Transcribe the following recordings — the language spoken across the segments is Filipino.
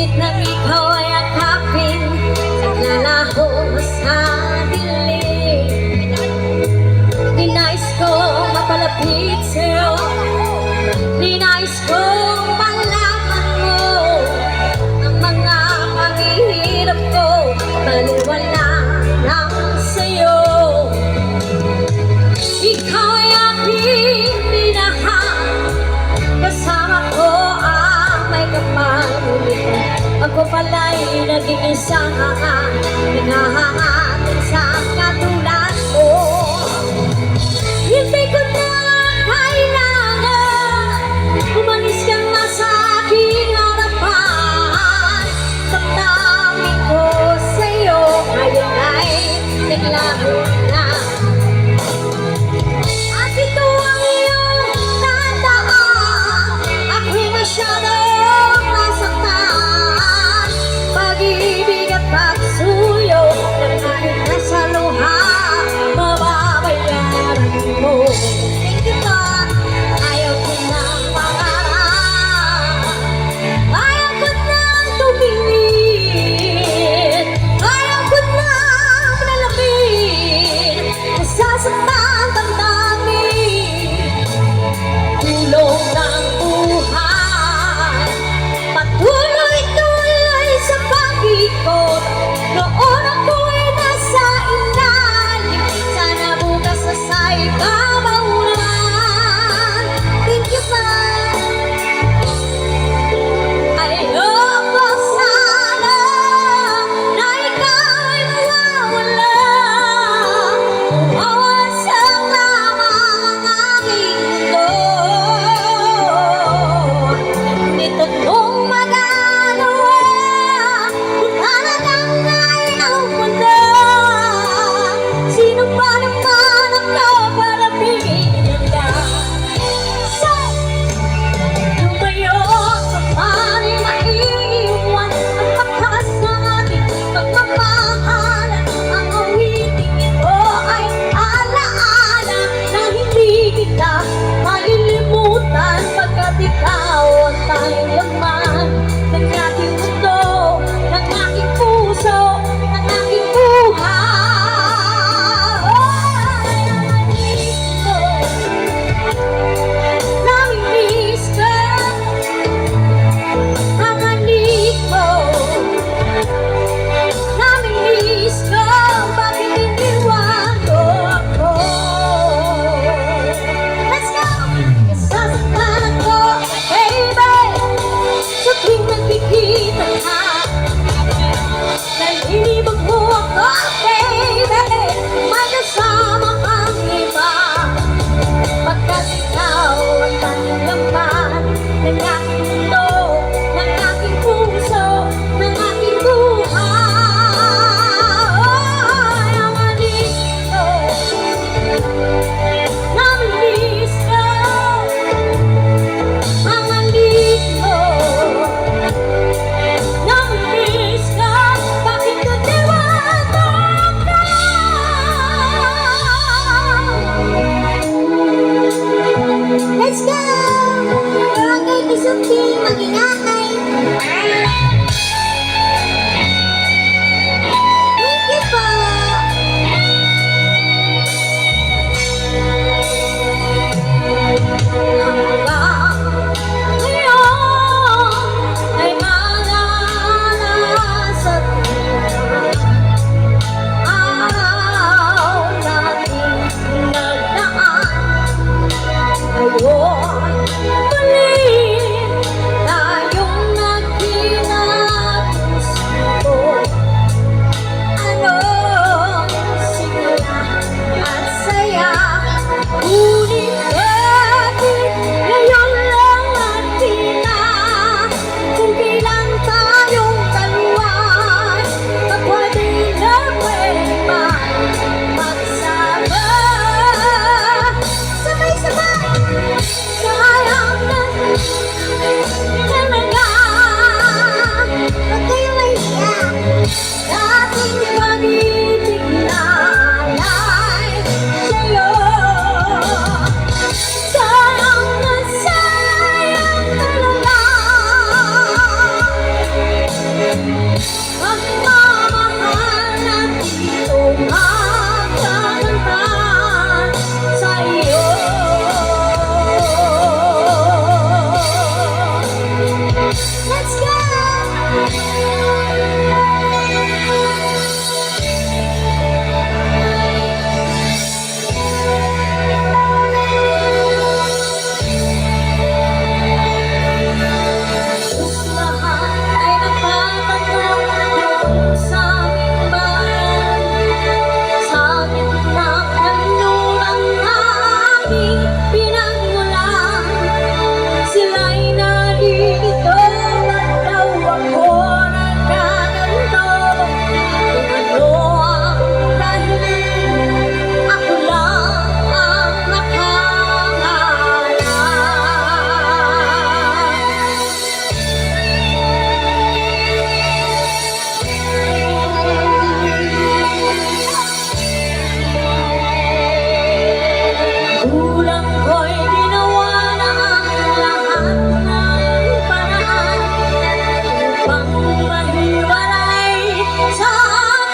Ngunit nang ikaw ay akapin, naglalaho sa dilim. Ninais kong mapalapit sa'yo, ninais kong malaman mo ang mga paghihirap ko, baliwala lang sa'yo. Ikaw ay aking minahal, kasama ko ang may kapal. Ako pala'y naging isang naghahangat sa katulad mo. Hindi ko na kailangan umalis kang nasa aking harapan. Damdamin ko sa'yo ngayon ay naglaho na. At ito ang iyong tandaan, ako'y masyadong nasaktan. Pag-ibig at pagsuyo ng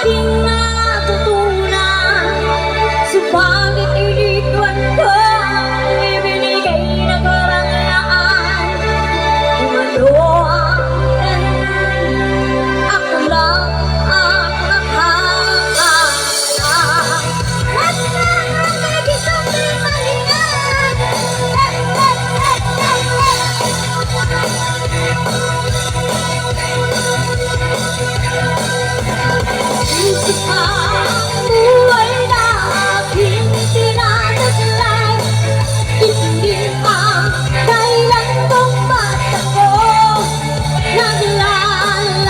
aking natutunan. Subalit iniwan ko ang ibinigay na karangyaan. Umano ang dahilan, ako lang ang nakakaalam. At nakakagig isang may malingan. Isip ang buhay na aking tinataglan. Isipin ang dahilan kung ba't ako naglalakbay.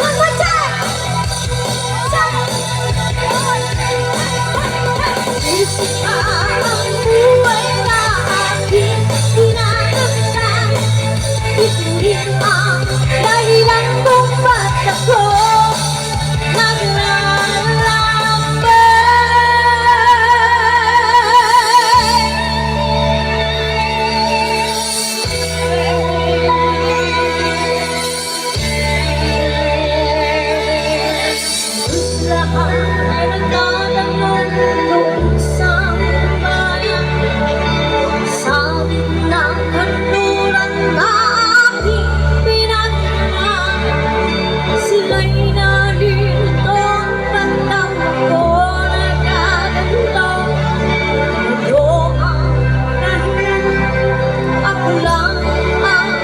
One more time! Isip ang buhay na aking tinataglan. Isipin ang dahilan kung ba't ako sila'y nalilito ang bandang ko nagkaganto. Ano ang dahilan? Ako lang ang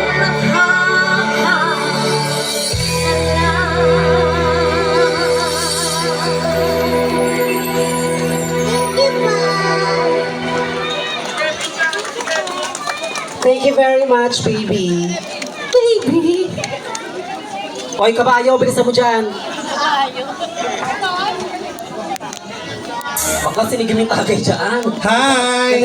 Thank you very much, baby. Baby! Oy, kabayo, bilisan mo dyan. Baka sinigin yung tagay dyan. Hi!